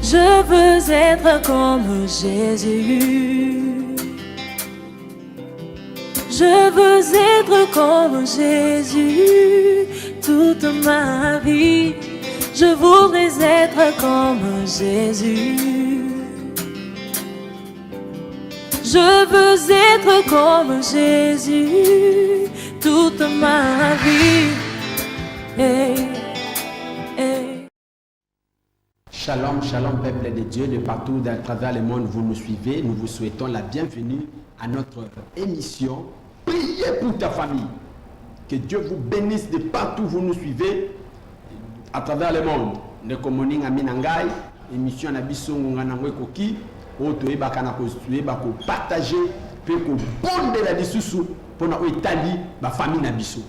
Je veux être comme Jésus. Je veux être comme Jésus toute ma vie. Je voudrais être comme Jésus. Je veux être comme Jésus toute ma vie. Hey, hey. Shalom, shalom, peuple de Dieu, de partout à travers le monde, vous nous suivez. Nous vous souhaitons la bienvenue à notre émission. Priez pour ta famille. Que Dieu vous bénisse de partout où vous nous suivez à travers le monde. Ne komoning aminangai, émission na biso nganangwe koki, oto ebaka na kosué bako partager, pe ko bonde la disusu pour na Italie ba famille na biso.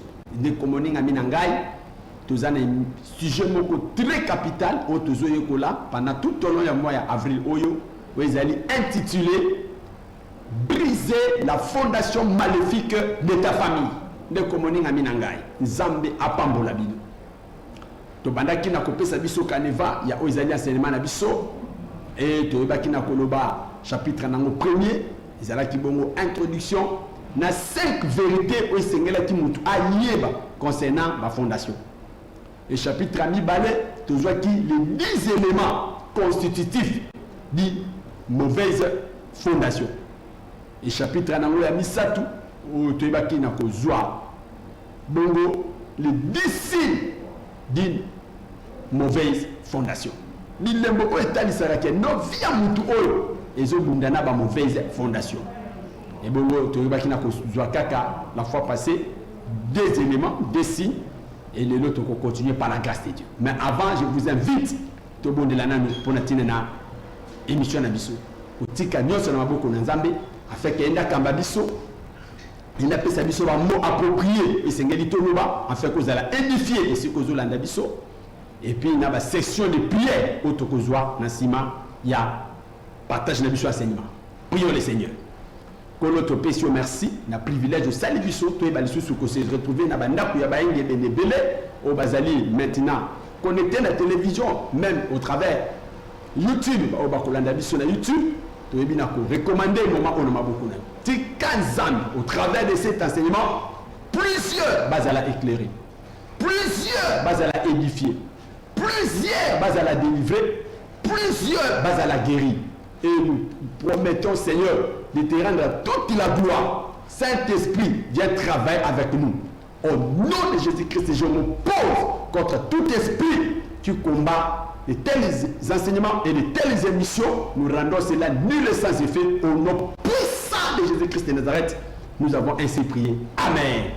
Ne komoning aminangai, tozana sujet moko très capital oto zoyekola pendant tout au long du mois d'avril oyo, ezali intitulé briser la fondation maléfique de ta famille. De komoninga minangai nzambe apambola bino to bandaki na kopesa biso kaneva ya ozali enseignement na biso et to ebaki na koloba chapitre nango premier ezalaki bongo introduction na 5 vérités o sengela ki mutu ayeba concernant la fondation et chapitre mibale to zwaki les 10 éléments constitutifs d'une mauvaise fondation. Et chapitre nango ya misatu o toyebaki na kozwa bongo les 10 signes d'une mauvaise fondation. Bilembo o etalisaka ke no via mutu oyo ezobunda na ba mauvaise fondation. Et bongo toyebaki na kozwa kaka la fois passée 2 éléments, 2 signes et les autres on continue par la grâce de Dieu. Mais avant je vous invite to bondela nanu pona tinena émission na biso. Otika nyonso na maboko na Nzambe afin que enda kamba biso il a pesa biso ba mot approprié et sengeli toloba afin que vous allez édifier et ce que vous landa biso et puis il y a ba section de prière autokozwa na sima ya partage na biso enseignement. Prions le Seigneur. Kolo to pesio merci na privilège de salut biso to ba lisusu ko se retrouver na ba ndako ya ba yenge benebele au bazali maintenant connecté la télévision même au travers YouTube au bakolanda biso na YouTube. Tu es recommandé au moment où on a beaucoup au travers de cet enseignement, plusieurs bases à la éclairer, plusieurs bases à la édifier, plusieurs bases à la délivrer, plusieurs bases à la guérir. Et nous promettons, Seigneur, de te rendre toute la gloire. Saint-Esprit, viens travailler avec nous. Au nom de Jésus-Christ, je m'oppose contre tout esprit qui combat de tels enseignements et de telles émissions. Nous rendons cela nul et sans effet au nom puissant de Jésus-Christ de Nazareth. Nous avons ainsi prié. Amen.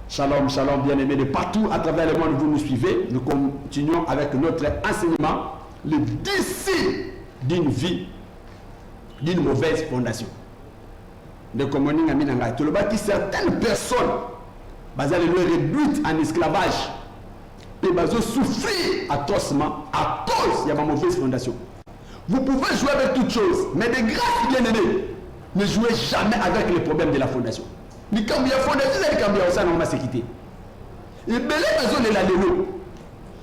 Shalom, shalom, bien-aimés de partout à travers le monde, vous nous suivez. Nous continuons avec notre enseignement, le 10 signes d'une vie, d'une mauvaise fondation. De commoning à Minanga. Tu le vois que certaines personnes, basées les réduites en esclavage, et bazo souffrir atrocement à cause de ma mauvaise fondation. Vous pouvez jouer avec toutes choses, mais de grâce bien-aimés, ne jouez jamais avec les problèmes de la fondation. Ni quand il y a fondation, c'est quand il y a ça dans ma sécurité. Et belé bazo de la lélo,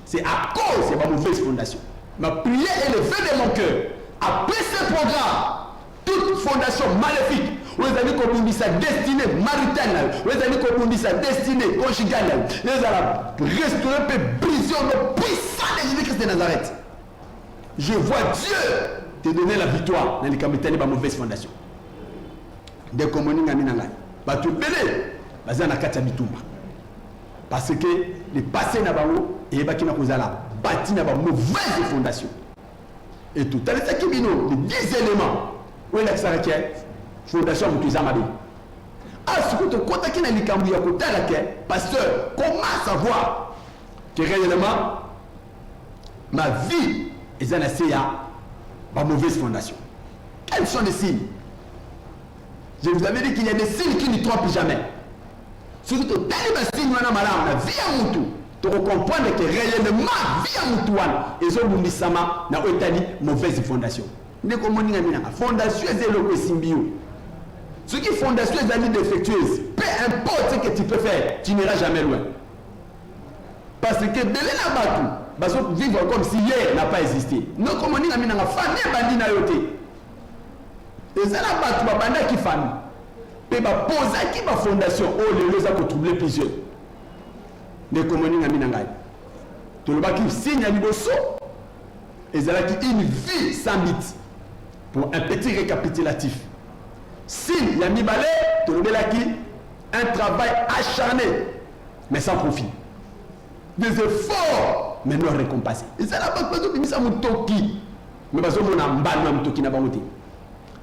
c'est à cause de ma mauvaise fondation. Ma prière est levée de mon cœur. Après ce programme, toute fondation maléfique, vous avez comme sa destinée maritale, vous avez comme sa destinée conjugale, vous allez restaurer et briser le puissant de Jésus-Christ de Nazareth. Je vois Dieu te donner la victoire dans les camétales de la mauvaise fondation. Des communes à Minangai. Tu belé, bazana kata bitumba. Parce que les passés n'a pas et les qui n'a pas la bâti n'a pas mauvaise fondation. Et tout à l'heure, les 10 éléments où il y a fondation de Tuzamabe. Ah, ce que tu contactes dans les cambouis à côté de la pasteur, comment savoir que réellement ma vie est en à mauvaise fondation? Quels sont les signes? Je vous avais dit qu'il y a des signes qui ne trompent jamais. Surtout, tel signe, on a malade, on a vie à Moutou. Tu comprends que réellement, vie à Moutouane, et ce Mounisama n'a pas été mauvaise fondation. Ne comment fondation est le symbio. Ce qui fondation est défectueuse, peu importe ce que tu peux faire, tu n'iras jamais loin. Parce que Belena Batou, vivre comme si hier n'a pas existé. Non, comme on dit, on a famille bandi na yote. Et ça là bas tu vas banda qui famille. Pe ba poser qui ba fondation. Oh les gens ont troublé plusieurs. De comme on dit na ngai. To le ba qui signe à liboso. Et ça là qui une vie sans mythe. Pour un petit récapitulatif. Signe ya mibale, to le ba qui un travail acharné mais sans profit. Des efforts mais non récompensés. Et ça là pas que ça mon toki. Mais parce que mon ambal mon toki na ba moté.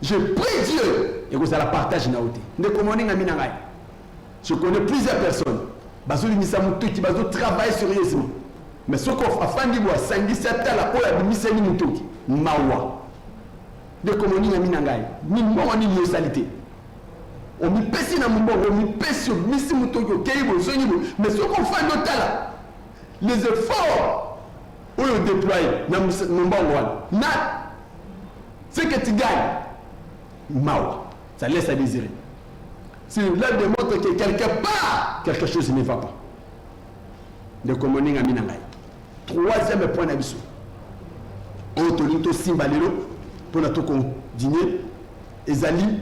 Je prie Dieu et que ça la partage na oté. Ne commanding à minangai. Je connais plusieurs personnes. Bazo limisa mon toki bazo travailler sérieusement. Mais ce qu'on a fait bois 57 ans la ola limisa ni mon toki. Mawa. De commanding à minangai. Ni moi ni salité. On me pèse dans mon bon, on me pèse sur Missi Moutoko, Keibo, Zonibo. Mais ce qu'on fait de là, les efforts, où on déploie dans mon bon, ce que tu gagnes, Mao, ça laisse à désirer. Si là démontre que quelque part, quelque chose ne va pas. De commoning à Minangai. Troisième point d'avis. On te lit aussi Balero pour notre dîner. Ezali.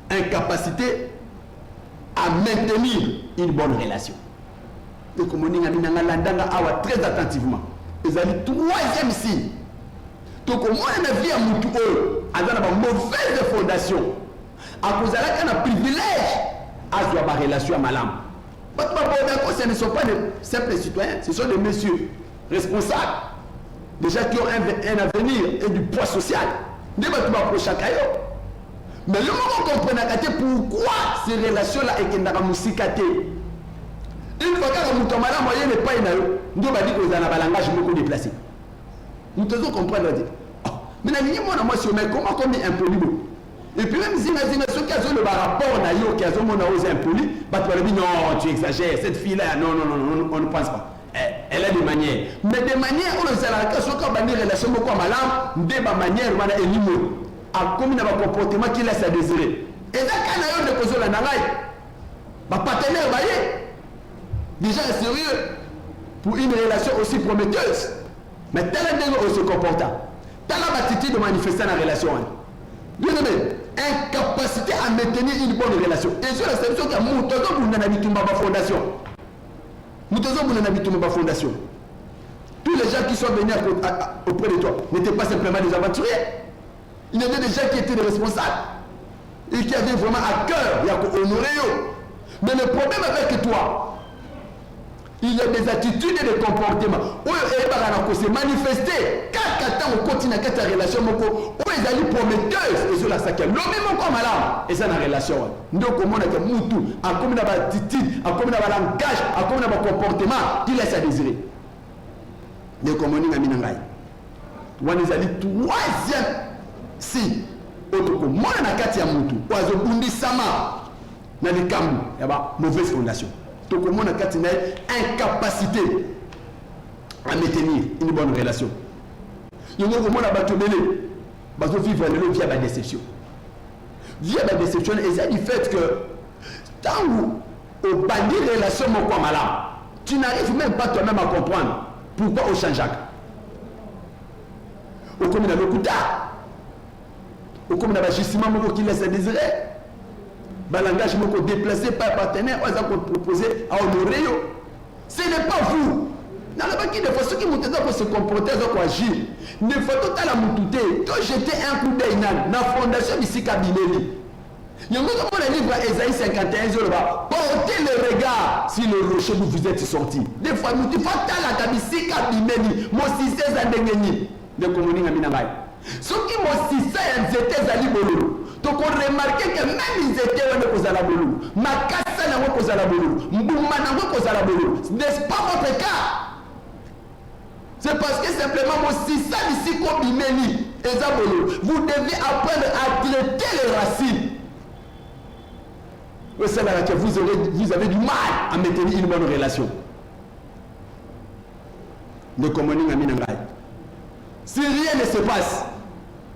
Incapacité à maintenir une bonne relation. Donc, comme on dit, très attentivement. Ils ont dit troisième signe. Donc, on a vu un moutou, une mauvaise fondation. À cause de là, un privilège à avoir une relation à Malam. Ce ne sont pas de simples citoyens, ce sont des messieurs responsables. Déjà qui ont un avenir et du poids social. Mais le moment qu'on comprend pourquoi ces relations-là est qu'il y a une musicate. Une fois que nous avons moyen de pas nous avons dit que nous avons un langage beaucoup déplacé. Nous devons comprendre. Mais moi, comment on est impoli. Et puis même si ceux qui ont le rapport qui ont osé impoli, non, tu exagères, cette fille-là, non, on ne pense pas. Elle a des manières. Mais des manières où les allocations quand on a des relations beaucoup malades, des manières où on a éliminé. À comme il y a un comportement qui laisse à désirer. Et là, quand on a des causes la nanaï, ma partenaire, vous voyez, déjà sérieux pour une relation aussi prometteuse. Mais tel est où se comporte. Tel est l'attitude de manifester dans la relation. Bien aimé, incapacité à maintenir une bonne relation. Et sur la solution qui a monté pour une fondation. Nous avons une fondation. Tous les gens qui sont venus auprès de toi n'étaient pas simplement des aventuriers. Il y avait des gens qui étaient des responsables et qui avaient vraiment à cœur d'honorer. Mais le problème avec toi, il y a des attitudes et des comportements où ils se manifester. Quand on continue à ta relation, où ils allaient prometteuses et sur la sac. L'homme est comme là. Et c'est la relation. Donc, comment on a des moutons, à comment on a des attitudes, à comment on a un langage, à comment on a un comportement qui laisse à désirer. Donc, comment on a mis en rail. On a dit troisième. Si, autre moi, on a quatre moutou. Oiseau bundi sama. Dans les camps, il y a une mauvaise fondation. Donc, on a quatre incapacité à maintenir une bonne relation. Il y a un moment à battre parce que vivre via la déception. Via la déception, et c'est du fait que tant où au bannir relation quoi malade, tu n'arrives même pas toi-même à comprendre pourquoi au change. Au comme il a le coup tard. Au comme il a justement qui laisse à désirer. L'engagement déplacé par partenaire, on a proposé à honorer. Ce n'est pas vous. Dans la qui de façon qui montent pour se comporter, pour agir. Ne faut pas la moutouter. Quand j'étais un coup d'œil dans la fondation ici Kabineli. Il y a un livre à Esaïe 51 jours là-bas. Portez le regard sur le rocher où vous êtes sortis. Des fois, nous disons la Kabisi Kabineli. Moi, si c'est un déngéni. De communiquer à Minamai. Ceux qui m'ont si ça, ils étaient à Libololo. Donc on remarquait que même ils étaient aux Alabolou. Makassa n'a pas aux Alabolou. Mbouma n'a pas aux Alabolou. N'est-ce pas votre cas? C'est parce que simplement, si ça ici comme Imeli et Zabolo, vous devez apprendre à traiter les racines. C'est là que vous avez du mal à maintenir une bonne relation. De communiquer à Minangai. Si rien ne se passe,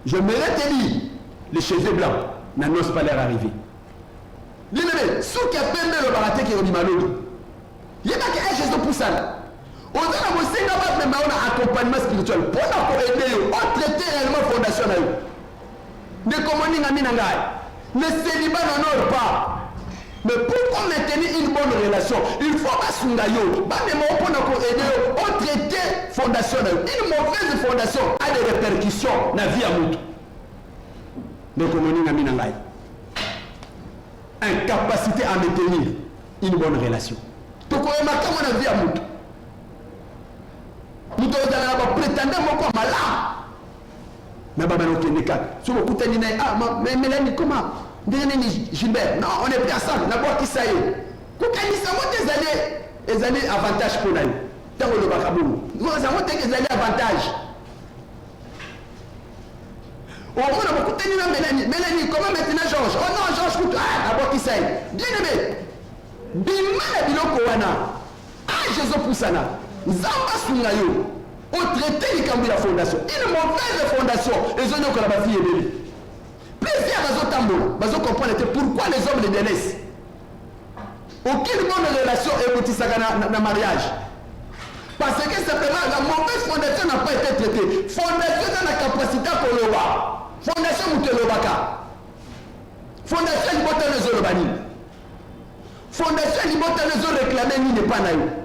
je me retenu les cheveux blancs n'annoncent pas leur arrivée. Bien-aimé, ce qui a permis le baraté qui est au Malodi. Il y a un Jésus pour ça. On a un accompagnement spirituel. Pour aider, on traite réellement fondation. Ne commandez à Minangai. Le célibat n'honore pas. Mais pour maintenir une bonne relation, il faut pas s'engager. On traite fondation. Une mauvaise fondation a des répercussions dans la vie à Moutou. Ne commandez à Minangai. Incapacité à maintenir une bonne relation. Donc on remarque mon avis à Moutou. Nous devons prétendre mon malade. Mais pas mal au Kénéka. Sur le coup de mais Mélanie, comment? Gilbert, non, on est plus ensemble. D'abord, qui ça y est? Quand ils ont des années avantages pour nous. Dans le Bakabou. Nous avons des années avantages. On a beaucoup de Mélanie, comment maintenant Georges? Oh non, Georges, écoute, d'abord qui ça y est? Bien aimé. Bimala biloko wana. Ah, Jésus Poussana. Zamba Sungayo. On traitait les camps de la fondation. Une mauvaise fondation. Les gens qui ont la fille est belle. Plusieurs raisons tambour. Ils comprennent pourquoi les hommes les délaissent. Aucune bonne relation est motivée dans le mariage. Parce que simplement la mauvaise fondation n'a pas été traitée. Fondation dans la capacité pour le roi. Fondation Moutelobaka. Fondation Libotane Zolobani. Fondation Libotane Zolobani n'est pas naïf.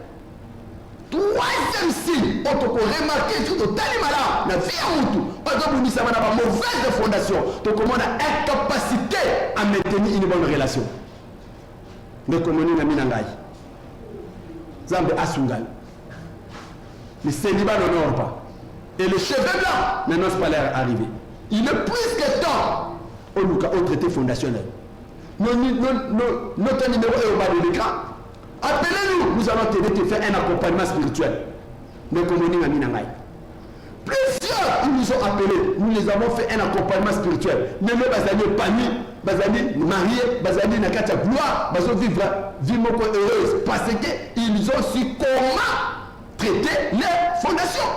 Troisième signe, on peut remarquer tout le Talimala, la vie à Moutou, on a une mauvaise fondation, donc on a incapacité à maintenir une bonne relation. Donc on a mis Nangaï. Zambe Asungal. Le célibat n'honore pas. Et le cheveu blanc n'annonce pas l'air arrivé. Il est plus que temps au traité fondationnel. Notre numéro est au bas de l'écran. Appelez-nous, nous allons t'aider à faire un accompagnement spirituel. Mais comme on dit à Minangaï. Plusieurs, ils nous ont appelés, nous les avons fait un accompagnement spirituel. Mais nous, Bazani Pani, Bazani marié, Bazani Nakata gloire, Bazani vivre heureuse. Parce qu'ils ont su comment traiter les fondations.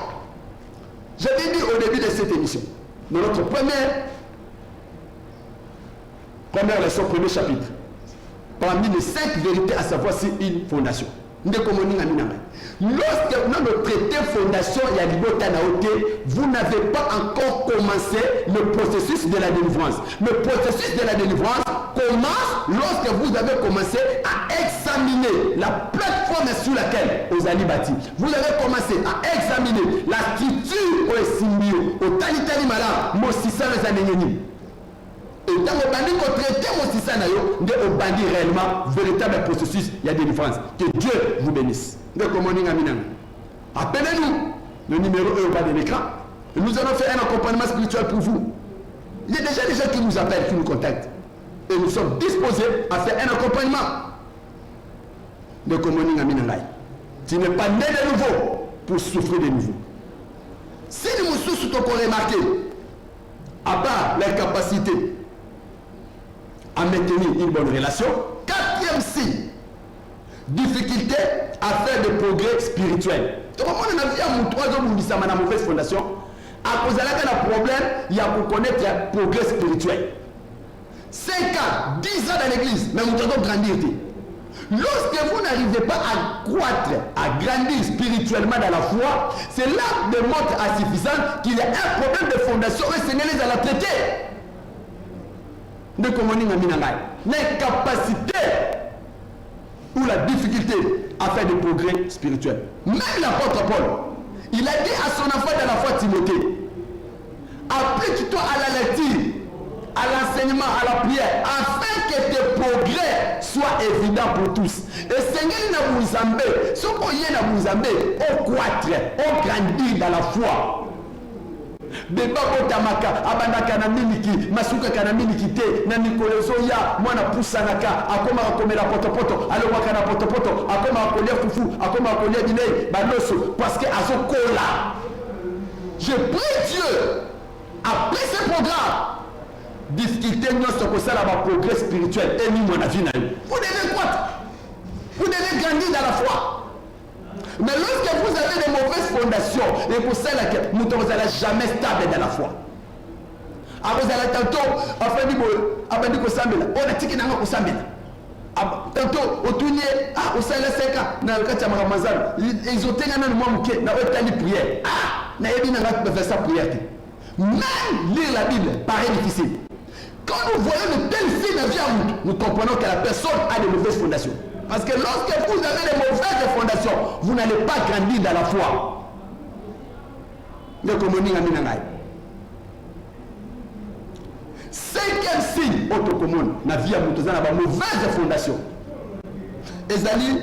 J'avais dit au début de cette émission, dans notre première leçon, premier chapitre. Parmi les 5 vérités à savoir si une fondation. Lorsque nous traitons fondation, vous n'avez pas encore commencé le processus de la délivrance. Le processus de la délivrance commence lorsque vous avez commencé à examiner la plateforme sur laquelle vous allez bâtir. Vous avez commencé à examiner la structure au symbio, au talitali malin, Mossissa les années. Et dans le bandit qu'on traite aussi ça, on bandit réellement, véritable processus, il y a des différences. Que Dieu vous bénisse. Appelez-nous. Le numéro est au bas de l'écran. Nous allons faire un accompagnement spirituel pour vous. Il y a déjà des gens qui nous appellent, qui nous contactent. Et nous sommes disposés à faire un accompagnement. De communion à Minangaï. Tu n'es pas né de nouveau pour souffrir de nouveau. Si nous souffrons, qu'on remarqué, à part les capacités à maintenir une bonne relation. 4e signe, difficulté à faire des progrès spirituels. Donc, on a vu à mon 3e mouvement, la mauvaise fondation. À cause de la problème, il y a pour connaître le progrès spirituel. 5 ans, 10 ans dans l'église, mais vous devez grandir. Lorsque vous n'arrivez pas à croître, à grandir spirituellement dans la foi, c'est là de montre insuffisante qu'il y a un problème de fondation et c'est les à la traiter. De communion à Minangaï. L'incapacité ou la difficulté à faire des progrès spirituels. Même l'apôtre Paul, il a dit à son enfant dans la foi Timothée, applique-toi à la lecture, à l'enseignement, à la prière, afin que tes progrès soient évidents pour tous. Et Seigneur n'a vous zambé, ce qu'on y a vous zambé, on croître, on grandir dans la foi. Beba Otamaka, Abandaka na miliki, Masuka kana miliki te, na Nikolezo ya, mwana pusanaka, akoma akomela potopoto, alowaka na potopoto, akoma akolia fufu, akoma akolia dinei, banoso, parce que azo kola. Je prie Dieu, après ce programme, difficulté nous sommes ça là progrès spirituel et nous mon avis. Vous devez croître, vous devez grandir dans la foi. Mais lorsque vous avez des mauvaises fondations, et pour ça que vous n'allez jamais stable dans la foi. Alors vous allez tantôt, afin de vous samela, on a tiki nanga kusambela. tantôt au tournier au salaire 5 ans na le quartier Ramazan ils ont tenu un mois mouké na otali prière na yebi na va faire sa prière même lire la Bible paraît difficile. Quand nous voyons de tels signes dans la vie, nous comprenons que la personne a de mauvaises fondations. Parce que lorsque vous avez de mauvaises fondations, vous n'allez pas grandir dans la foi. Cinquième signe, autre commune, la vie a de mauvaises fondations. C'est-à-dire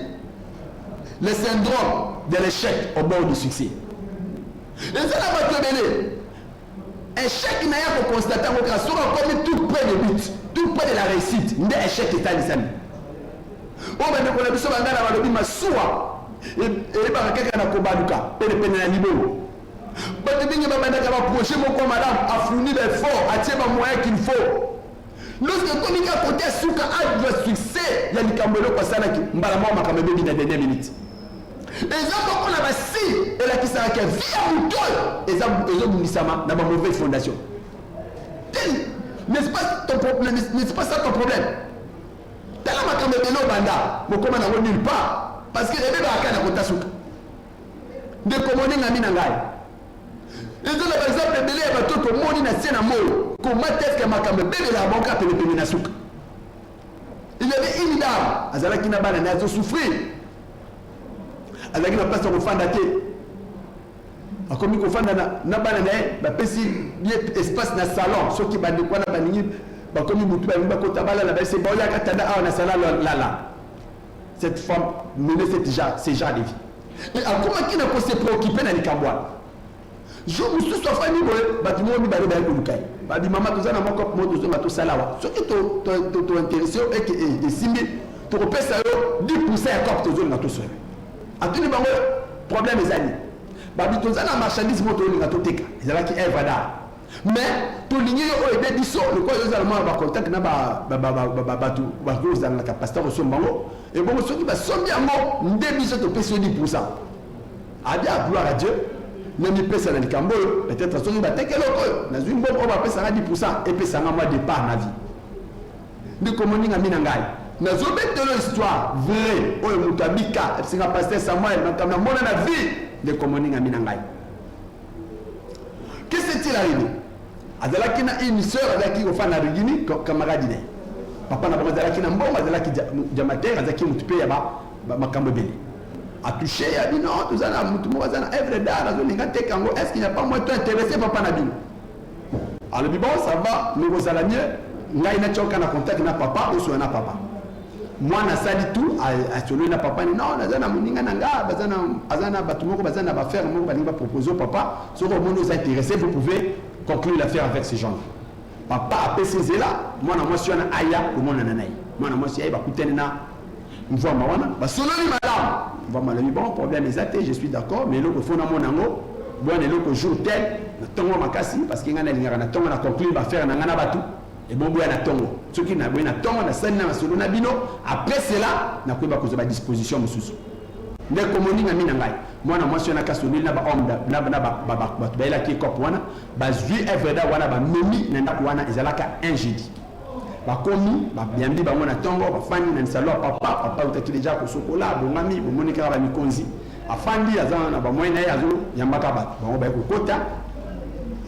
le syndrome de l'échec au bord du succès. Les élèves échec n'a rien pour constater que sera comme tout près de but, tout près de la réussite. N'est échec est à l'islam. On va dire qu'on a besoin d'aller dans le bima soua et par quelqu'un à Kobaluka, et le pénal niveau. Parce que bien que va projet mon comme madame a fourni l'effort, a tiré les moyens qu'il faut. Lorsque comme il a côté souka a du succès, il y a des cambolo comme ça qui mbalamma ma kamebe dans la dernière minute. Les hommes qu'on a si et là qui s'arrête via Moutol et les hommes Nisama n'a pas mauvaise fondation. N'est-ce pas ton problème? N'est-ce pas ça ton problème? T'as là ma kamebe no banda, mon comment n'a nulle part parce que les bébés à kana kota souka. De commander ngami nangai. Les autres par exemple belé ya bato ko moni na sena mo comment est-ce que ma kamebe bébé la banque appelé pémina souka. Il y avait une dame azala qui n'a pas na souffrir. Azaki na place ko fanda te akomi ko fanda na bana na pesi espace na salon ceux qui bande quoi na baningi bakomi mutu ba kota bala na c'est bon ya katanda a na sala là cette femme menait ce genre de vie et akoma qui na ko se préoccuper na likambwa je me suis soit famille boy batimo mi bale ba ko lukai ba di mama to zana moko moto zo mato salawa ce qui to intéressé et que simbi to pesa yo 10% ya cop to zo na to so à tous les moments, problème est allé. Babito zana marchandise moto ni ngatoteka. Ezala ki œuvre d'art. Mais to ligné o ebe biso le quoi yo zalama ba contact na batu ba ko zana ka pasteur so mbango et bon so ki ba sombi amo nde biso to peso 10%. Adia gloire à Dieu. Ne mi pesa na likambo peut-être so ki ba tekelo ko na zumbo o ba pesa na 10% et pesa na moi départ na vie. De commoninga minangai. Nous avons une histoire vraie. Oh, Moutabika, c'est un pasteur Samuel, nous avons la vie de communing à Minangai. Qu'est-ce qui est arrivé? Azalaki na une sœur avec qui on fait la Rugini, camarade. Papa n'a pas Azalaki na mbongo, Azalaki Jamater, Azalaki Moutoupe Yaba, Makambobeli. A touché, il a dit non, tout ça, Moutoumou, Azana, Evredar, Azolinga Tekango, est-ce qu'il n'y a pas moi intéressé, Papa Nabino? Alors, bon, ça va, nous allons mieux. Là, il n'a aucun contact, n'a papa, ou soit n'a papa. Moi na sali tout à celui na papa non nazana muninga nanga bazana azana batumoko bazana ba faire moko balinga proposer papa si vous nous intéressé vous pouvez conclure l'affaire avec ces gens. Papa a précisé là moi na moi suis na aya au monde nanai moi na moi si ba kutene na mvua mawana ba sololi madame va malami bon problème exact je suis d'accord mais le fond na mon nango bon le jour tel na tongo makasi parce que ngana lingara na tongo na conclure ba faire na ngana batu. Et bon, il y a un tongo. Ceux qui n'ont pas un tongo, après cela, on a pris à disposition. Les communes ont mis en place. Moi, je mentionne que les hommes qui sont un jeudi. Bakomi, biambi bamona tongo, bafani na nsalo papa utakileja ko sokola, bomami, bomonika ba mikonzi. Afandi azana na bamoina yazo yambaka ba. Bango ba ko kota.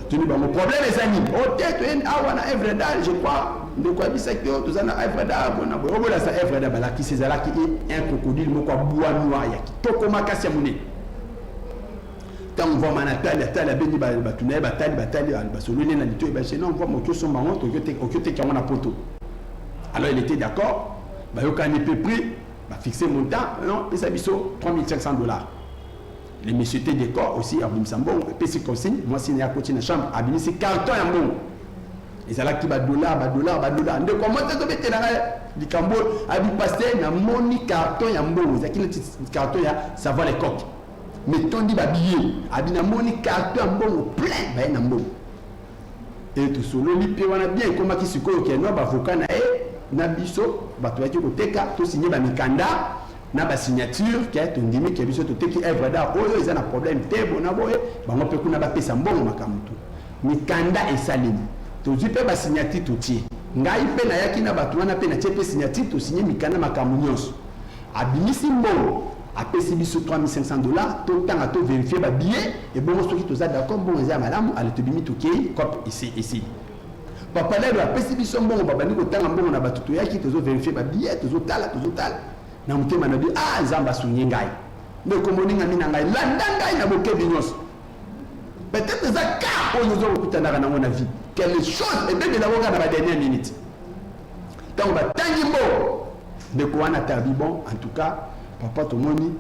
Tenu ba mo problème les amis. O tête en awana evredal, je crois, de quoi bisakio tozana evredal bona bo. Obola sa evredal bala ki sezala ki un crocodile moko boa noa ya ki toko makasi ya mune. Tant voit manatali atala beni ba tunai batali ba solune na lito ba non voit mo son bango to okote ki na poto. Alors il était d'accord, ba yo kan peu prix, ba fixer montant, non, et ça biso $3,500. Les messieurs étaient décor aussi à Bimsambo, et c'est consigne, moi si n'y a côté dans chambre, à c'est carton et bon. Et c'est là qui va dollar. De comment tu te mets dans le cambo, à pasteur, il y a mon carton et bon, c'est qui le carton, ça va les coques. Mais ton dit billet, il y a mon carton et bon, plein, il y a bon. Et tout solo, il y a bien, comment qui se colle, qui est noir, avocat, na biso, tu vas teka, tu signes mikanda. Na ba signature qui est une demi qui biso to teki œuvre d'art oyo ils ont un problème té bona boye ba ngope kuna ba pesa mbongo makamutu mikanda esalini to zipe ba signature to tie ngai pe na yaki na bato wana pe na tie pe signature to signer mikana makambo nyonso abimisi mbongo apesi biso $3500 to tanga to vérifier ba billet et bon soki to za d'accord bon eza malamu ale to bimi to kei cop ici papa lelo apesi biso mbongo babandi ko tanga mbongo na bato to yaki to zo vérifier ba billet to zo tala na mutema na bi nzamba sunye ngai ndeko moninga mina ngai landa ngai na bokebi nyonso peut-être ça cas on nous a kutana na mon avis quelque chose et bien de la voix dans la dernière minute donc on va tangibo de quoi on a tabi bon en tout cas papa to moni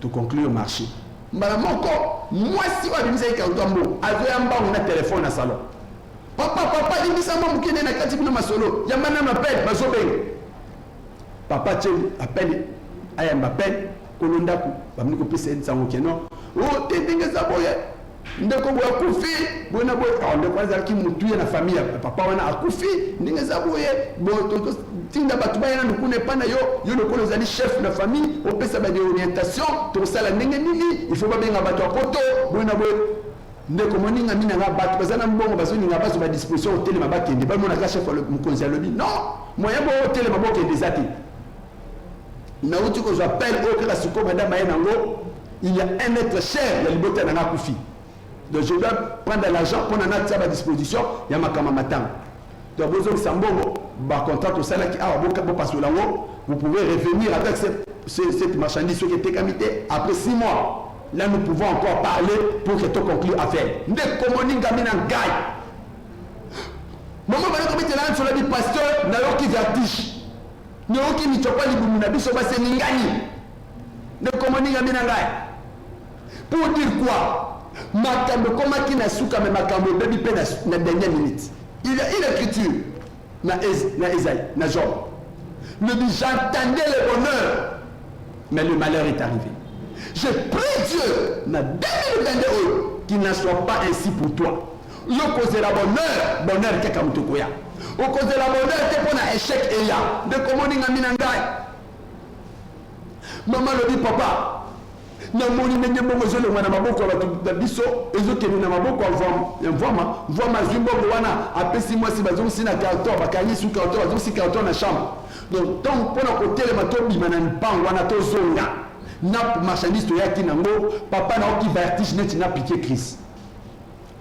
to conclure au marché mbala moko moi si wa bimisa ka ndombo azoyamba on a téléphone na salon papa limisa mo mukene na kati bino masolo yamana m'appelle bazobenga papa tcheli appelle aya m'appelle kolondaku bamni ko pesa nsango keno o tendinga zaboye ndeko boya kufi bona boya ndeko azaki mutuye na famille papa wana akufi ndinga zaboye bon tonto tinda batu bayana ndukune pana yo lokolo zali chef de famille opesa ba orientation to sala ndenge nini il faut ba benga batu apoto bona boya ndeko moninga mina nga batu bazana mbongo bazoni nga baso ba disposition hotel mabakende ba mona ka chef le mukonzi ya lobi non moyen bo hotel maboko desati na uti ko j'appelle au que la suko madame ayenango il y a un être cher ya libota na kufi. Donc je dois prendre l'argent pour en avoir à disposition. Il y a ma matin. Donc vous avez un contrat au salaire qui a vous pouvez revenir avec cette marchandise qui était comité après 6 mois. Là nous pouvons encore parler pour que tu conclues l'affaire. Ne communique à mina gaï. Maman va commettre là sur la vie pasteur n'a qui vertige. Ne qui ni chopa li bumuna biso ba se ningani. Ne communique à mina gaï. Pour dire quoi? Makambo koma ki na suka me makambo baby pe na dernière minute. Il y a une écriture na Esaïe, na Job. Ne dit j'entendais le bonheur, mais le malheur est arrivé. Je prie Dieu na 2022 qu'il n'en soit pas ainsi pour toi. Yo cause la bonheur ke kamutokoya. O cause la bonheur te pona échec et ya. De comment ninga minangai. Maman le dit papa. Na moni ndenge bongo zolo wana maboko ya biso ezokeni na maboko ya vwama zimbo wana apesi mwasi bazongi na carton bakanyi su carton bazongi carton na chambre donc tant pona kotele matobi manani pan wana to zonga na marchandise to yaki nango papa na oki vertige net na piquer Christ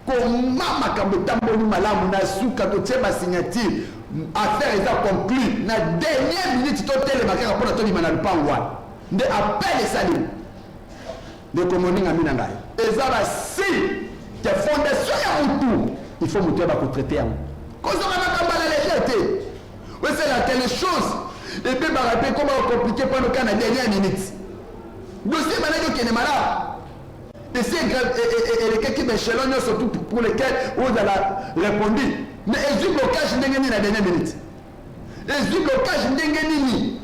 ko mama kambo tamboli malamu na suka to teba signature affaire est conclue na dernière minute to tele makaka pona to bimana pan wana nde appelle salut de commoning à Minangai. Et ça va si tes fondations y a tout, il faut monter à traiter. Quand on a la légèreté, oui, c'est la telle chose. Et puis, bah, comment compliqué pour le cas à la dernière minute. Dossier malade qui est malade. Et c'est les quelques échelons, surtout pour lesquels on a répondu. Mais il y a un blocage à la dernière minute. Il y a un blocage à la dernière minute.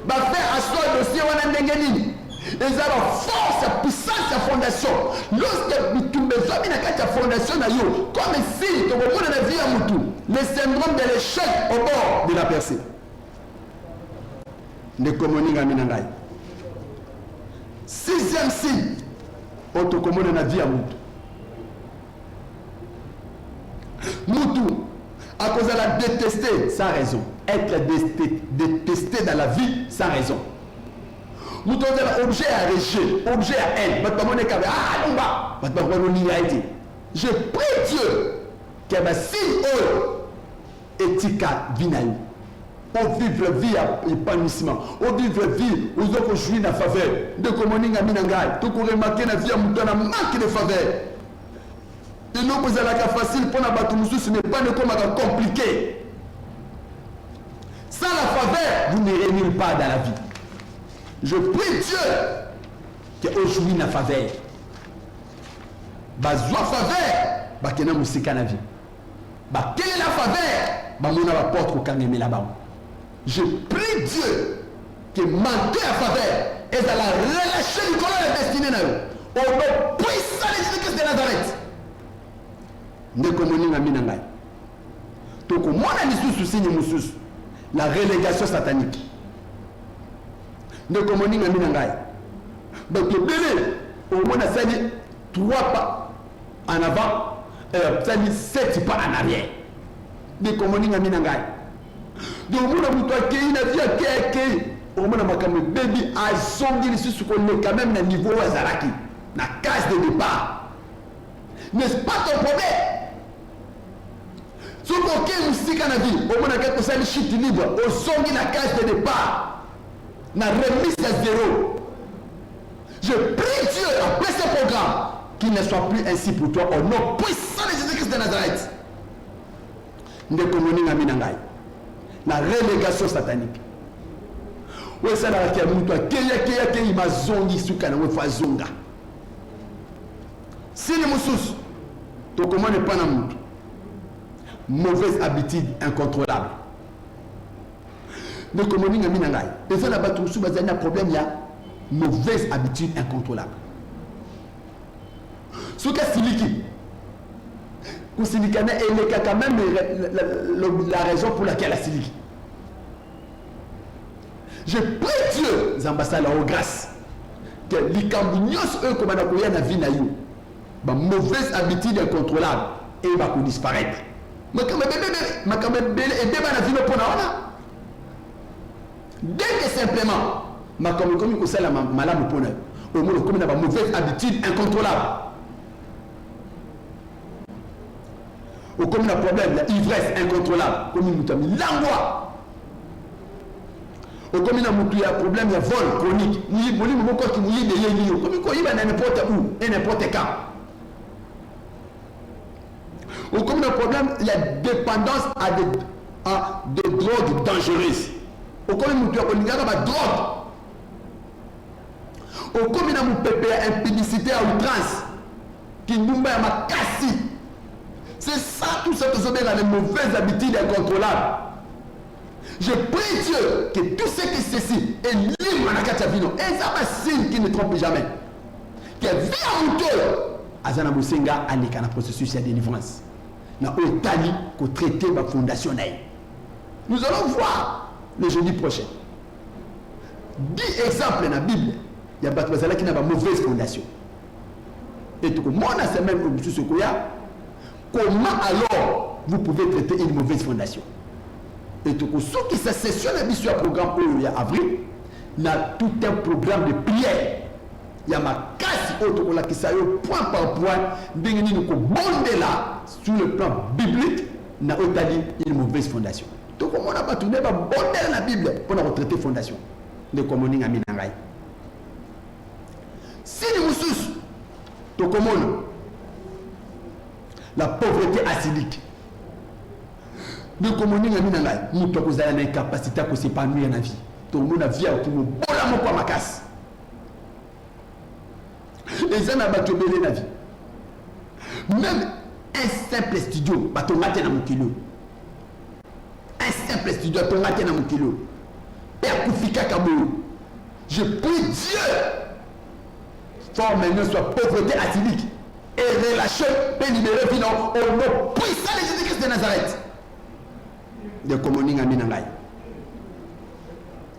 Bah, faire asseoir le dossier à la dernière minute. Et ça va force, puissance de fondation. Lorsque tu me fais une fondation, comme si tu vois la vie à Moutou, le syndrome de l'échec au bord de la percée. Ne communique à Minangai. 6e signe, on te commande la vie à Moutou. Moutou, à cause de la détester sans raison. Être détesté dans la vie sans raison. Nous avons objet à rejet, objet à haine. Je prie Dieu qu'il va si éthique vinaï. On vive la vie à épanouissement. On vive la vie où on jouit la faveur. De communiquer à Minangai. Tout qu'on remarque la vie à Moutana manque de faveur. Et nous, vous avez facile pour la battre, ce n'est pas compliqué. Sans la faveur, vous n'irez nulle part dans la vie. Je prie Dieu qu'aujourd'hui na faveur. Bazwa faveur, kena musika na vie. Quelle est la faveur? Mona la porte au kangeme là-bas. Je prie Dieu que manquer la faveur et à la relâcher du colon de la destinée na yo. Au nom puissant de Jésus-Christ de Nazareth. Ne communique à Minangai. Donc moi na lisusu signe mususu. La relégation satanique. De communiquer à Minangai. Donc le bébé, au moins ça dit 3 pas en avant, ça dit 7 pas en arrière. de komoninga minangai. Donc mona muto akei na via keke. On mona makame baby a zongi lisusu ko le quand même na niveau azaraki. Na case de départ. N'est-ce pas ton problème? Si vous avez un stick à la vie, au moins quelque chose de chute libre, au son de la case de départ, na remise à zéro. Je prie Dieu après ce programme qu'il ne soit plus ainsi pour toi au nom puissant de Jésus-Christ de Nazareth. Ne communique à Minangai. La relégation satanique. Oui, ça n'a pas été ma zongi soukana ou fazonga. Si les moussous, tu commandes pas dans le monde. Mauvaise habitude incontrôlable. Ne communique à Minangai. Et ça là-bas, tout sous un problème, il y a mauvaise habitude incontrôlable. Ce cas siliki. Pour silikana, il y a quand même la raison pour laquelle la siliki. Je prie Dieu, Zambassa la grâce, que les cambignos, eux, comme on a connu la vie, ma mauvaise habitude incontrôlable, et il va disparaître. Mais quand même, dès que simplement, ma comme ça, la malade pour au moins, comme une mauvaise habitude incontrôlable. Ou comme un problème, l'ivresse incontrôlable, comme une l'angoisse. Ou comme il y a un problème, il y a vol chronique. Il y a un corps qui mouille de l'île. Comme il y a n'importe où et n'importe quand. Ou comme il y a un problème, il y a dépendance à des drogues dangereuses. Ou comme il y a une drogue. Ou comme il y a une impudicité à outrance. Qui nous met à ma cassie. C'est ça, tout ça, tout ça, dans les mauvaises habitudes incontrôlables. Je prie Dieu que tout ce qui ceci est libre dans la Katavino. Et ça va signe qui ne trompe jamais. Que via mon cœur, Azana Moussenga a un processus de délivrance. Dans l'Italie, qu'on traite la fondation. Nous allons voir le jeudi prochain. 10 exemples dans la Bible. Il y a des gens qui n'ont pas de mauvaise fondation. Et tout le monde a ce même processus. Comment alors vous pouvez traiter une mauvaise fondation? Et tout ce qui se sessionne sur le programme il y a avril, il y a tout un programme de prière. Il y a ma casse autre qui s'est point par point, nous là sur le plan biblique, n'a Otali une mauvaise fondation. Donc on n'a pas tourné par bonner la Bible pour la retraiter fondation de commoning à Minangai. Si nous sous, to common la pauvreté acidique. Nous communiquons à Minangai, nous avons une incapacité à s'épanouir dans la vie. Tout le monde a vie à tout le monde. Bon, là, ma casse. Les gens ont battu dans la vie. Même un simple studio, bah, tu matin dans mon kilo. Un simple studio, tu matin dans mon kilo. Père Koufika Kabou. Je prie Dieu. Fort maintenant soit pauvreté acidique. Et relâcher, et libérer, finalement, au nom puissant de Jésus-Christ de Nazareth. De commoning à Minangai.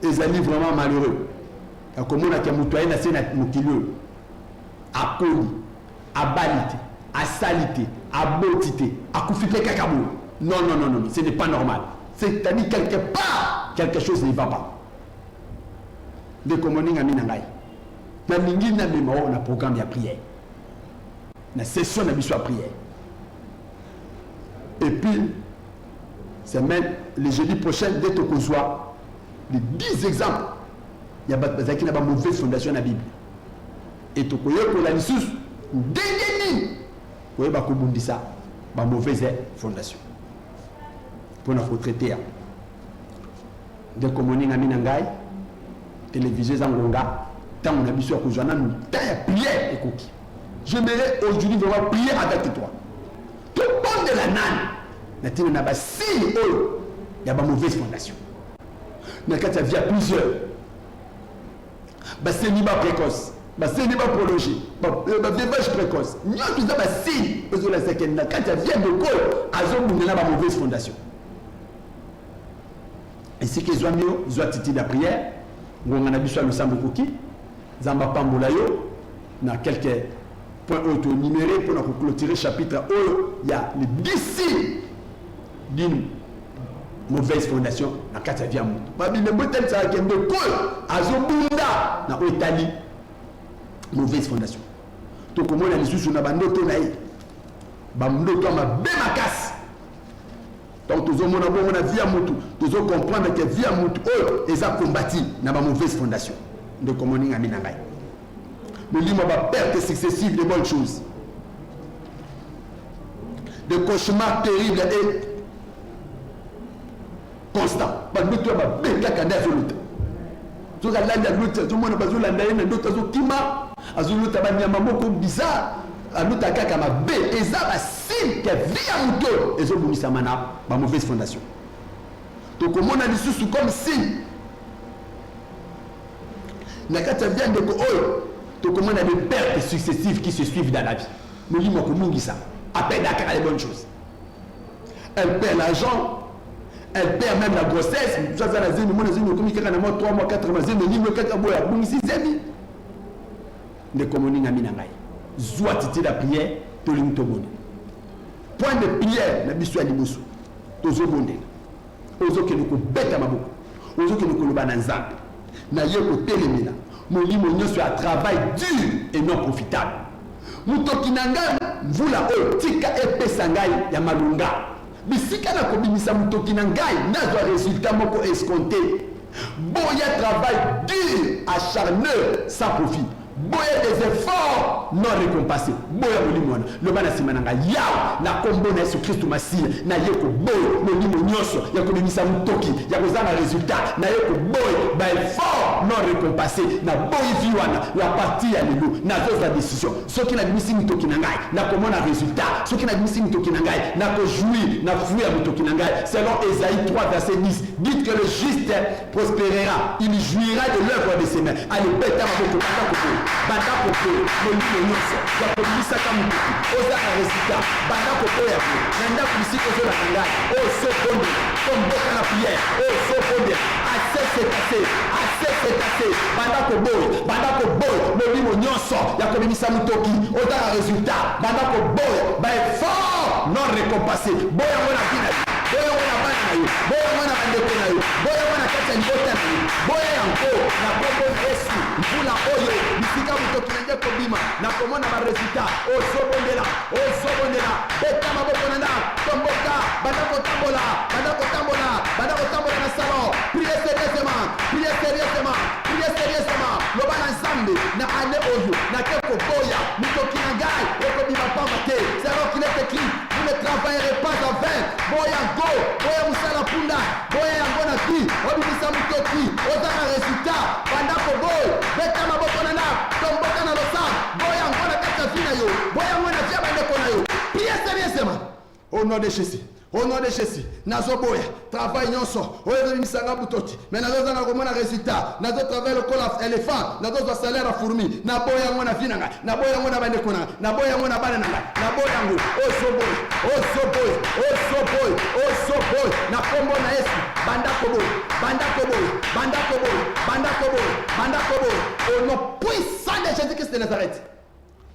Ils sont vraiment malheureux. La commune a été moutoyée dans cette moukilo. À poli, à balité, à salité, à beauté, à koufipé kakabou. Non, non, non, non, ce n'est pas normal. C'est-à-dire quelque part, quelque chose ne va pas. De commoning à Minangai. Dans mingi na mema on a programme de prière. Na session de biso prière. Et puis c'est même le jeudi prochain, dès que qu'on soit les 10 exemples, il y a pas mauvaise fondation dans la Bible. Et tout le monde a dit, dégainer, vous voyez, il y a une mauvaise fondation. Pour nous traiter. Dès que nous avons Minangai, télévisé Zangonga, tant on a vu sur Kouzana, nous avons prière et coquille. J'aimerais aujourd'hui vraiment prier avec toi. Tout le monde de la nane. Il y a pas signe, il y a pas mauvaise fondation. Mais quand il y a plusieurs, c'est ni pas précoce, c'est ni pas prolongé, c'est précoce. Nous avons des signes, parce que quand il y a de quoi, il y a pas mauvaise fondation. Et si qu'ils ont mieux, ils ont attitude de prière, on a vu sur le sambo cookie, Zamba Pambolayo, dans quelques points auto-numérés pour clôturer le chapitre où il y a les 10 signes d'une mauvaise fondation na kati ya vie ya moto babine botel ça kembe ko azobunda na otali mauvaise fondation to komona lisusu na bandoto na ye bandoto mabe makasi donc tozomona bongo na vie ya moto tozo comprendre que vie ya moto oyo eza combattu na ba mauvaise fondation de komoninga mina ngai molimo ba perte successive de bonnes choses de cauchemars terribles et constant bandoto ba benga kanda zoluta zoka landa luta zomona bazolanda ina ndoto azokima azoluta banyama moko bizarre aluta kaka mabe eza ba signe que via moto ezobumisa mana ba mauvaise fondation to komona lisusu comme signe na kati via ndeko oyo to komona des pertes successives qui se suivent dans la vie molimo ko mungisa appelle à les bonnes choses elle perd l'argent. Elle perd même la grossesse. Ça, ça, la zémi, mon zémi, comme il y a 3 mois, 4 mois, zémi, il y a 4 mois, bon, ici, zémi. Ne communique à Minangai. Zoua titi la prière, to ling to bonne. Point de prière, na biso alimusu. To zo bonne. Ozo ke nuko beta maboko. Ozo ke nuko loba na nzambe. Na ye ko telemina. Mon limo nyoso a travail dur et non profitable. Mutoki nanga, mvula o tika epesa ngai ya malunga. Bisika na kobimisa mutoki na ngai nazwa résultat moko escompté. Boya travail dur, acharneur, sans profit. Boya des efforts non récompensés. Boya molimona. Le bana simananga yaw na kombo na Yesu Christ Masia na yeko boy molimo nyoso ya kobimisa mutoki ya kozana résultat na yeko boy ba effort non récompensé na boy viwana la partie ya lelo na zoza décision. Ce qui na bimisi mutoki na ngai na komona résultat. Ce qui na bimisi mutoki na ngai na ko jouir na fruit ya mutoki na ngai. Selon Ésaïe 3 verset 10, dites que le juste prospérera, il jouira de l'œuvre de ses mains. Allez beta maboko banda kopo molimo nyonso ya kobimisa kamutuki oza na résultat banda kopo ya ko nanda kubisika ozola na ngai o sokonde komboka na prière o sokonde assez c'est assez banda koboy molimo nyonso ya kobimisa mutoki oza na résultat banda koboy ba effort non récompensé boya ngona bina boya ngona bana na yo boya ngona bandeko na yo boya ngona kati ya libota na yo boya yango na kombo na Yesu mvula oyo bisika mutoki na ndeko bima na komona ba résultat o sobondela beta maboko na nda tomboka banda kotambola na salon priez sérieusement loba na nzambe na ane oyo na keko boya mutoki na ngai ekobima pamba te c'est alors qu'il est écrit vous ne travaillerez pas en vain boya musala punda boya yango na ki obimisa mutoki oza na résultat banda koboy beta maboko na nda tomboka na losa boya yango na kati ya vi na yo boya yango na via bandeko na yo priez sérieusement au nom de Jésus. Au nom de Jésus, nazo boya, travail nyonso, oyo misanga butoki, mais nazo zana komona résultat, nazo travail le col éléphant, nazo za salaire à fourmi, na boya ngona finanga, na boya ngona bandeko na boya ngona bana na boya ngo, o so boy, na kombo na Yesu, banda koboy, au nom puissant de Jésus-Christ de Nazareth.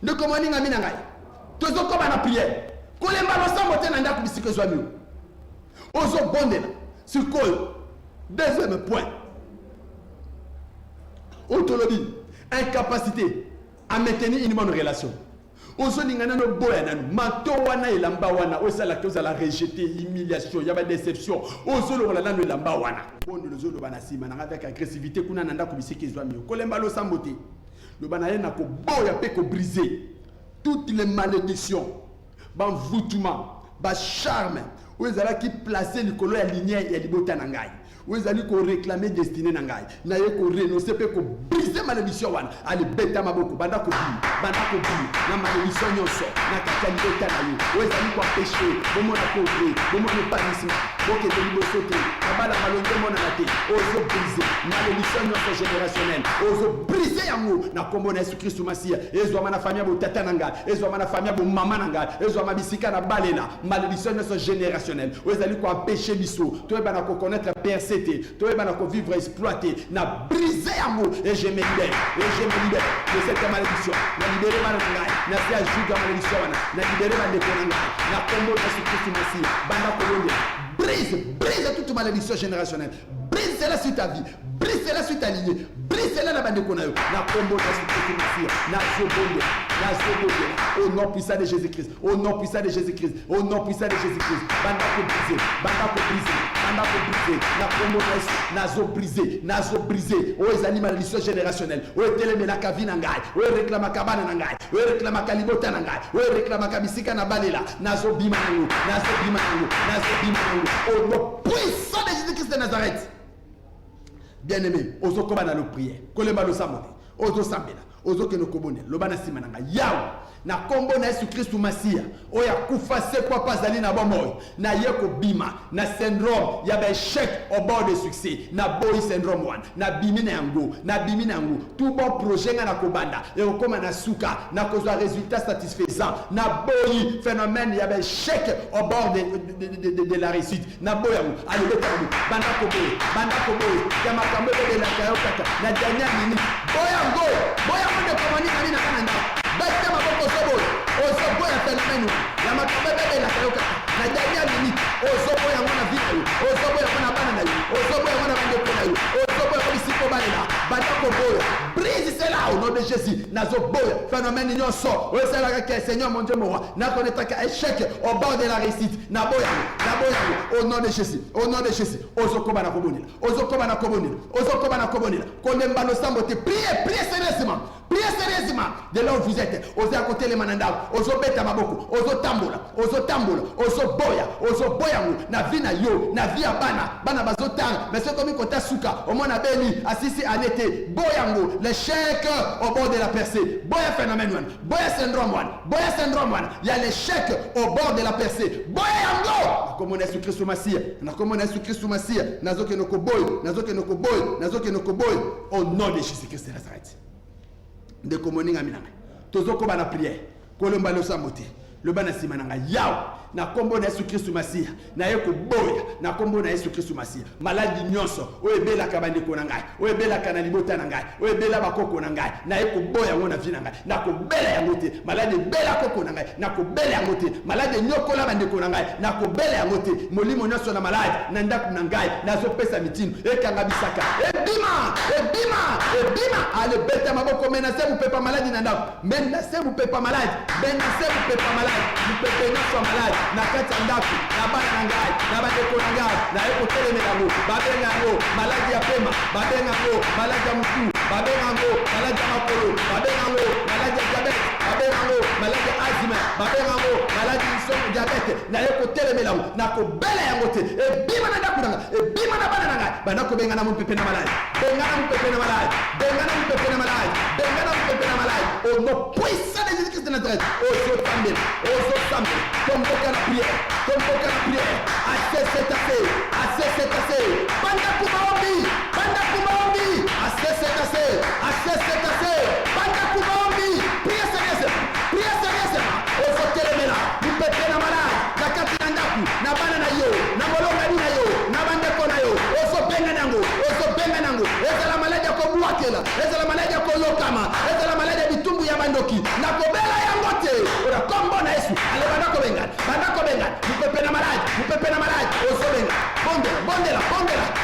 Ne commanding à minangai. Tozo koba na prière. Kolemba no sambo te na ndako bisiko zwami ozo bondela sikoyo. Deuxième point, autonomie, incapacité à maintenir une bonne relation. Ozo lingana no boya nanu manto wana elamba wana osala koza la rejeter humiliation yaba déception ozo lo lana no elamba wana bondo lozo lo bana sima na avec agressivité kuna na ndako bisiko zwami kolemba lo sambo te lo bana yena ko boya pe ko briser toutes les malédictions. Ban voutement, ban charme, où ils allaient qui placer le colon à lignée et libota nangai. Où ils allaient qu'on réclamer destinée nangai. N'aille qu'on renoncer peut qu'on briser malédiction wan. Allez bêta maboko, banda ko na malédiction nyonso, na kakali bêta na yo. Où ils allaient qu'on péché, bon na pauvre, bon na panisme, bon que de libosoté, kabala malongo mona na te. Ozo briser malédiction nyonso générationnelle. Ozo briser yango na kombo na Yesu Christ Masia. Ezo mana famille bo tata nanga, ezo mana famille bo mama nanga, ezo mabisika na balela. Malédiction nyonso générationnelle. Où ils allaient qu'on péché biso, toi bana ko connaître persété, toi bana ko vivre exploité, na briser yango et je me libère de cette malédiction. Na libérer mananga, na sia juga malédiction na libérer bande konanga, na kombo na Yesu Christ Masia. Banda kolonde brise toute malédiction générationnelle. Brise cela sur ta vie. Brise cela sur ta lignée. Brise cela la bande de Konayo. Na combo na au nom puissant de Jésus-Christ. Au nom puissant de Jésus-Christ. Au nom puissant de Jésus-Christ. Banda ko briser. Banda ko briser. Banda ko briser. Na combo nazo briser. Nazo briser. O les animaux malédiction générationnelle. O teleme la kavina ngai. O réclama kabana ngai. O réclama kalibota ngai. O réclama kabisika na balela. Nazo bimango. Nazo bimango. Nazo bimango. Au nom puissant de Jésus-Christ de Nazareth. Bien-aimé, ozo koba na lo prière. Koleba lo samote. Ozo sambela. Ozo ke no kobone. Lobana simananga. Yaw. Na kombo na Yesu Kristu Masia. Oya kufa se kwa pazali na bomoy. Na yeko bima. Na syndrome. Ya ba échec au bord de succès. Na boy syndrome 1. Na bimina yango. Na bimina yango. Tout bon projet na kobanda. Et okoma na suka. Na kozo résultat satisfaisant. Na boy phénomène. Ya ba échec au bord de la réussite. Na boy yango. Allez, beta yango. Banda koboy. Banda koboy. Ya makambo de la kayo kata. Na dernière minute. Boy yango. Boy yango de komani na mina kananda. Bête ma boko sobo. Osobo ya phénomène. La makambo de la kayo kata. Na dernière minute. Osobo yango na vie. Osobo yango na bana na yo. Osobo yango na bande na yo. Osobo yango bisiko balela. Banda koboy. Brise cela au nom de Jésus. Nazo boy. Phénomène union sort. O cela que Seigneur mon Dieu moi. Na connaître qu'un échec au bord de la réussite. Na boy yango. Na boy yango. Au nom de Jésus. Au nom de Jésus. Ozokoba na kobonela. Ozokoba na kobonela. Ozokoba na kobonela. Kolemba no sambote. Priez sérieusement. Priez sérieusement. De là où vous êtes. Osez à côté les mananda. Ozo beta maboko. Ozo tambola. Ozo tambola. Ozo boya. Ozo boya mu. Na vie na yo. Na vie à bana. Bana bazotang. Mais c'est comme une kota suka. Au moins na beni. Assisi en été. Boyango. L'échec au bord de la percée. Boya phénomène one. Boya syndrome one. Boya syndrome one. Il y a l'échec au bord de la percée. Boyango. Comme on est sur Christ Massia. Comme on est sur Christ Massia. Nazo ke no koboy. Nazo ke no koboy. Nazo ke no koboy. Au nom de Jésus-Christ de Nazareth. De komoninga minanga tozoko bana prière kolomba lo samote le bana simananga yaw na kombo na Yesu Kristu Masia na yeko boya na kombo na Yesu Kristu Masia maladi nyonso o ebela kabande ko nangai o ebela kana libota nangai o ebela bakoko nangai na yeko boya ngona vina ngai na ko bela ya ngote maladi bela koko nangai na ko bela ya ngote maladi nyokola bande ko nangai na ko bela ya ngote molimo nyonso na maladi na ndaku nangai na zo pesa mitino ekanga bisaka ebima ale beta maboko menase mu pepa maladi na ndaku menase mu pepa maladi menase mu pepa maladi mu pepa nyonso maladi na kati ya ndaku na bana na ngai na bandeko na ngai na ekotelemela ngo babenga ngo maladi ya pema babenga ngo maladi ya mutu babenga ngo maladi ya makolo babenga ngo maladi ya diabete babenga ngo maladi ya asthme babenga ngo maladi ya diabete na ekotelemela ngo na kobela yango te ebima na ndaku na ngai ebima na bana na ngai bana kobenga na mu pepe na maladi benga na mu pepe na maladi benga na mu pepe na maladi benga na mu pepe na maladi au nom puissant de Jésus-Christ de Nazareth ozo tambela tomboka la prière assez c'est assez banda kumaombi assez c'est assez banda kumaombi priez sérieusement ozo telemela mpepe na malade na kati na ndaku na bana na yo na molonga na yo na bandeko na yo ozo benga nango ezala malade ko buakela ezala malade ko lokama ezala malade bitumbu ya bandoki na kobela yango te ora kombo na Yesu ale banda ko benga mpepe na malade ozo benga bondela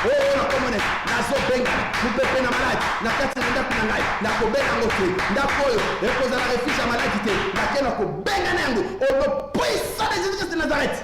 oh na komone na zo benga mpepe na malade na kati na ndaku na ngai na kobela yango te ndakoyo ekozala refuge ya malade te na kena ko benga nango o puissant de Jésus-Christ de Nazareth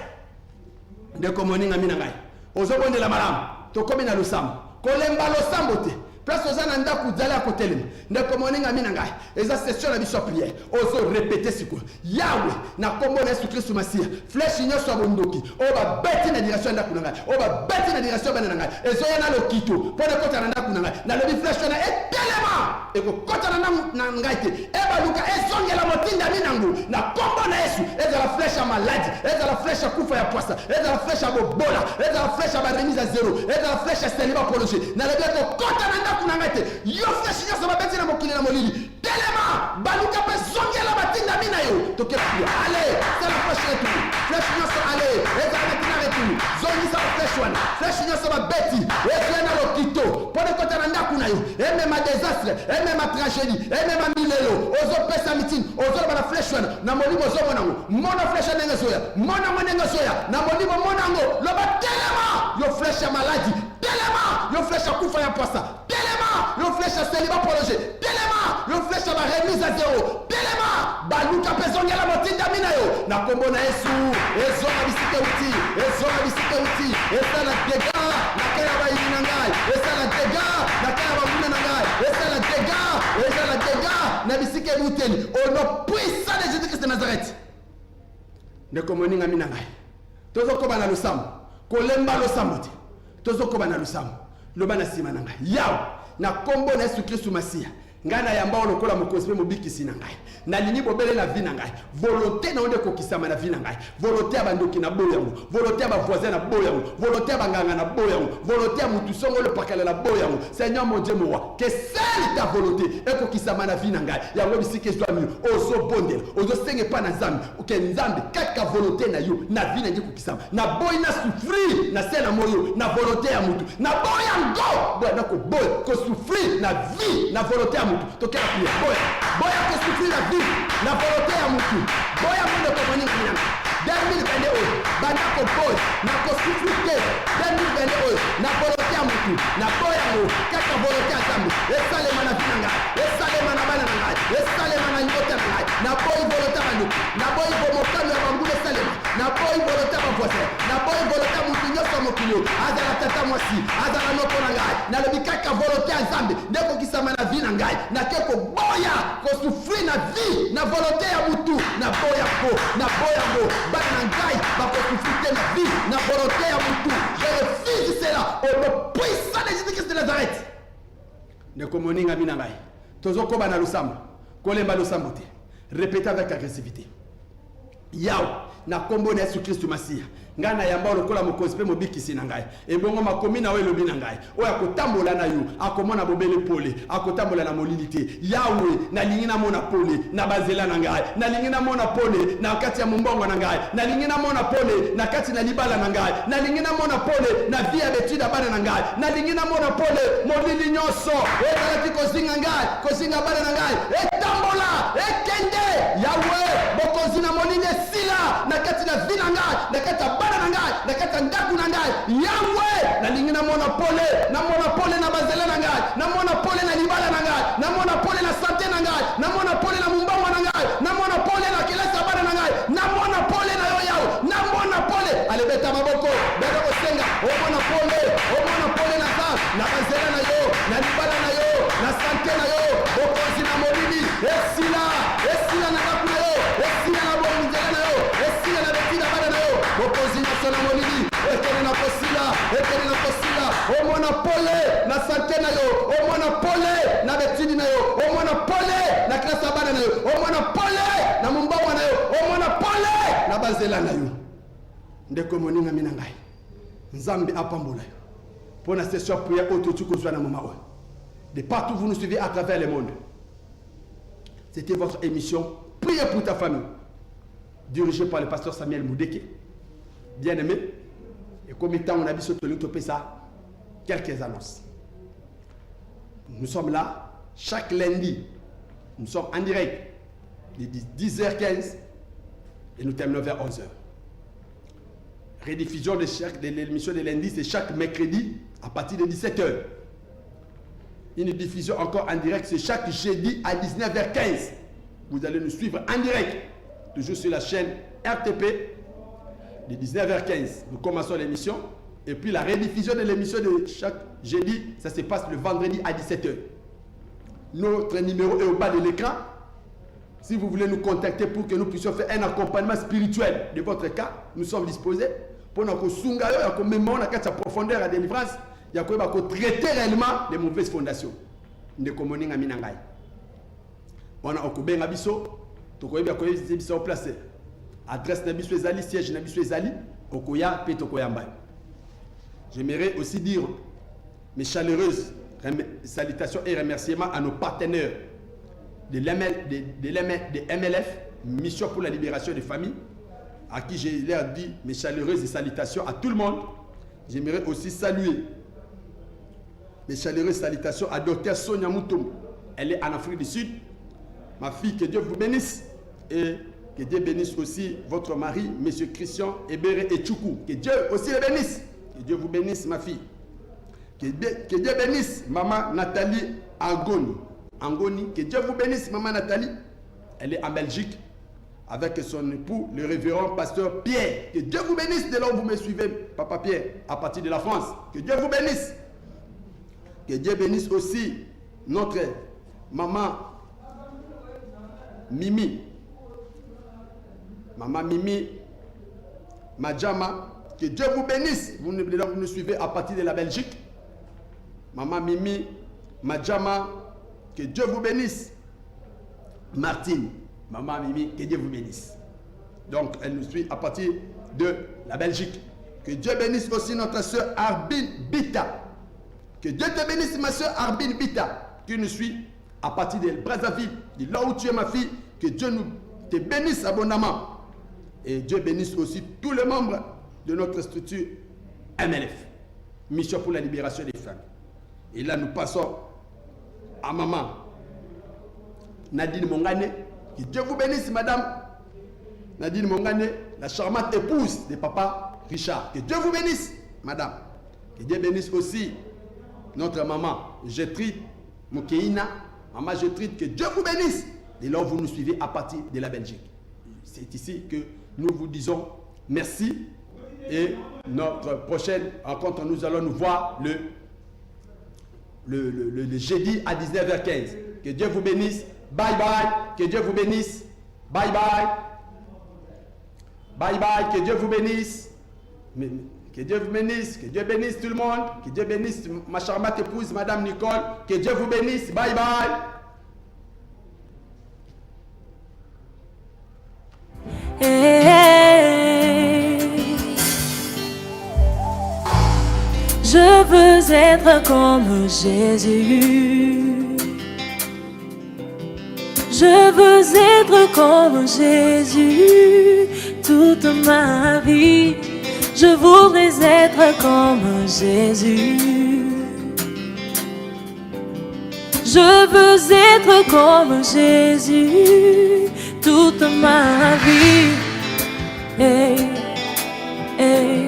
de komoninga mina ngai ozo bondela malamu to komi na losambo kolemba losambo te place ozana ndaku zala ya kotelema ndeko moninga mina ngai eza session na biso prière ozo répéter siko yawe na kombo na Yesu Kristu Masia flèche nyonso abondoki o ba beti na direction ndaku na ngai o ba beti na direction bana na ngai ezoya na lokito pona kota na ndaku na ngai na lobi flèche na etelema eko kota na ngai te eba luka ezongela motinda minangu na kombo na Yesu ezala flèche ya maladie ezala flèche ya kufa ya poisa ezala flèche ya bobola ezala flèche ya ba remise à zéro ezala flèche ya célibat prolongé na lobi eko kota na kunangate yo flèche nyonso babeti na mokili na molili telema baluka pe zongela batinda mina yo tokela pia allez c'est la flèche tout flèche nyonso allez ezala batina retu zongisa ba flèche wana flèche nyonso babeti ezena lokito pone kota na ndaku na yo eme ma désastre eme ma tragédie eme ma lelo ozo pesa meeting ozo bana flèche wana na molimo ozo monango mona flèche ndenge soya mona ndenge soya na molimo monango loba telema yo flèche ya maladie telema yo flèche ya kufa ya poisa telema yo flèche ya célibat prolongé telema yo flèche ya ba remise à zéro telema baluka pezongela motinda mina yo na kombo na Yesu ezo na bisike uti esa na dega na kaya ba yina ngai esa na dega na kaya ba muna na ngai esa na dega na bisike muteli au nom puissant de Jésus-Christ de Nazareth ne komoninga mina ngai tozo koba na lusambo kolemba lusambo te tozo koba na lusambo loba na sima na ngai yawo na kombo na Yesu Kristo Masia ngana yamba lokola mokonzi pe mobikisi na ngai na lini bobele na vie na ngai volonté na onde kokisama na vie na ngai volonté ya bandoki na boyango volonté ya bavoisin na boyango volonté ya banganga na boyango volonté ya mutu songo le pakala na boyango Seigneur mon Dieu mon roi que celle ta volonté ekokisama na vie na ngai yango bisike zwa mieux ozo bondela ozo senge pa na nzambe ke nzambe kaka volonté na yo na vie na ngai kokisama na boy na souffrir na sela moyo na volonté ya mutu na boyango bwana ko boy ko souffrir na vie na volonté ya mutu tokela pia boya ko souffrir la vie na volonté ya mutu boya monde ko moni ngina 2022 banda ko boy na ko souffrir te 2022 na volonté ya mutu na boya mo kaka volonté ya zambi esale mana vinanga esale mana bana nanga esale mana nyota nanga na boy volonté bandu na boy bomokano ya bangule esale na boy volonté ba voisin na boy volonté mutu nyoso mokilo azala tata mwasi azala noko nanga na le bikaka volonté ya zambi ndeko kisama na vie nanga na keko boya ko souffrir na vie na volonté ya mutu na boya go bana ngai ba ko souffrir na vie na volonté ya mutu je refuse cela au nom puissant de Jésus-Christ de Nazareth ne komoninga mina ngai tozo ko bana lusambo kolemba lusambo te répétez avec agressivité yawo na kombo na Yesu Kristo Masia ngana yamba lokola mokonzi pe mobikisi na ngai ebongo makomi na we lobi na ngai oya kotambola na yo akomona bobele pole akotambola na molilité yawe na lingina mona pole na bazela na ngai na lingina mona pole na kati ya mombongo na ngai na lingina mona pole na kati na libala na ngai na lingina mona pole na vie ya betida bana na ngai na lingina mona pole molili nyoso ezalaki kozinga ngai kozinga bana na ngai etambola ekende yawe bokonzi na molili sila na kati na vie na ngai na kati ya na kata ndaku na ngai yawe na lingina mona pole na bazela na ngai na mona pole na libala na ngai na mona pole na santé na ngai na mona pole na mumbongo na ngai na mona pole na kelesa bana na ngai na mona pole na yo yao na mona pole alebeta maboko bado kosenga o mona pole na za na bazela na yo na libala na yo na santé na yo bokozi na molini esila na ndaku na yo esila na bonzela na yo esila na betida bana na yo bokozi na sona molini ekene na kosila omona pole na santé na yo omona pole na betidi na yo omona pole na klasa bana na yo omona pole na mumbongo na yo omona pole na bazela na yo ndeko moninga mina ngai nzambe apambola yo pour la session prière autotukozwa na mama oyo de partout vous nous suivez à travers le monde. C'était votre émission Priez pour ta famille, dirigée par le pasteur Samuel Moudeke. Bien-aimé, et comme étant on a vu sur ça, quelques annonces. Nous sommes là chaque lundi. Nous sommes en direct de 10h15 et nous terminons vers 11h. Rediffusion de l'émission de lundi, c'est chaque mercredi à partir de 17h. Une diffusion encore en direct, c'est chaque jeudi à 19h15. Vous allez nous suivre en direct, toujours sur la chaîne RTP, de 19h15. Nous commençons l'émission. Et puis la rediffusion de l'émission de chaque jeudi, ça se passe le vendredi à 17h. Notre numéro est au bas de l'écran. Si vous voulez nous contacter pour que nous puissions faire un accompagnement spirituel de votre cas, nous sommes disposés. Pour nous profondeur à délivrance, il y a traiter réellement les mauvaises fondations. On a okubenga biso, tokoyeba koyeba biso place. Adresse na biso ezali, siège na biso ezali, okoya pe tokoyamba. J'aimerais aussi dire mes chaleureuses salutations et remerciements à nos partenaires de MLF, Mission pour la libération des familles, à qui je leur dis mes chaleureuses salutations à tout le monde. J'aimerais aussi saluer mes chaleureuses salutations à Dr Sonia Moutoum. Elle est en Afrique du Sud. ma fille, que Dieu vous bénisse. Et que Dieu bénisse aussi votre mari, M. Christian Ebere Etchoukou. Que Dieu aussi le bénisse. Que Dieu vous bénisse, ma fille. Que Dieu bénisse maman Nathalie Angoni. Que Dieu vous bénisse, maman Nathalie. Elle est en Belgique avec son époux, le révérend pasteur Pierre. Que Dieu vous bénisse de là où vous me suivez, papa Pierre, à partir de la France. Que Dieu vous bénisse. Que Dieu bénisse aussi notre maman Mimi. Maman Mimi Madjama. Que Dieu vous bénisse. Vous nous suivez à partir de la Belgique. Maman Mimi Madjama. Que Dieu vous bénisse. Martine. Maman Mimi, que Dieu vous bénisse. Donc, elle nous suit à partir de la Belgique. Que Dieu bénisse aussi notre soeur Arbin Bita. Que Dieu te bénisse, ma soeur Arbin Bita, qui nous suit à partir de Brazzaville, de là où tu es, ma fille. Que Dieu te bénisse abondamment. Et Dieu bénisse aussi tous les membres de notre structure MLF, Mission pour la libération des femmes. Et là, nous passons à maman Nadine Mongane. Que Dieu vous bénisse, madame Nadine Mongane, la charmante épouse de papa Richard. Que Dieu vous bénisse, madame. Que Dieu bénisse aussi notre maman Gertrude Mokeina. Maman Gertrude, que Dieu vous bénisse. Et là, vous nous suivez à partir de la Belgique. C'est ici que nous vous disons merci. Et notre prochaine rencontre, nous allons nous voir le jeudi à 19h15. Que Dieu vous bénisse. Bye bye. Que Dieu vous bénisse. Bye bye. Bye bye. Que Dieu vous bénisse. Que Dieu vous bénisse. Que Dieu bénisse tout le monde. Que Dieu bénisse ma charmante épouse, madame Nicole. Que Dieu vous bénisse. Bye bye. Hey, je veux être comme Jésus. Je veux être comme Jésus toute ma vie. Je voudrais être comme Jésus. Je veux être comme Jésus toute ma vie. Hey, hey.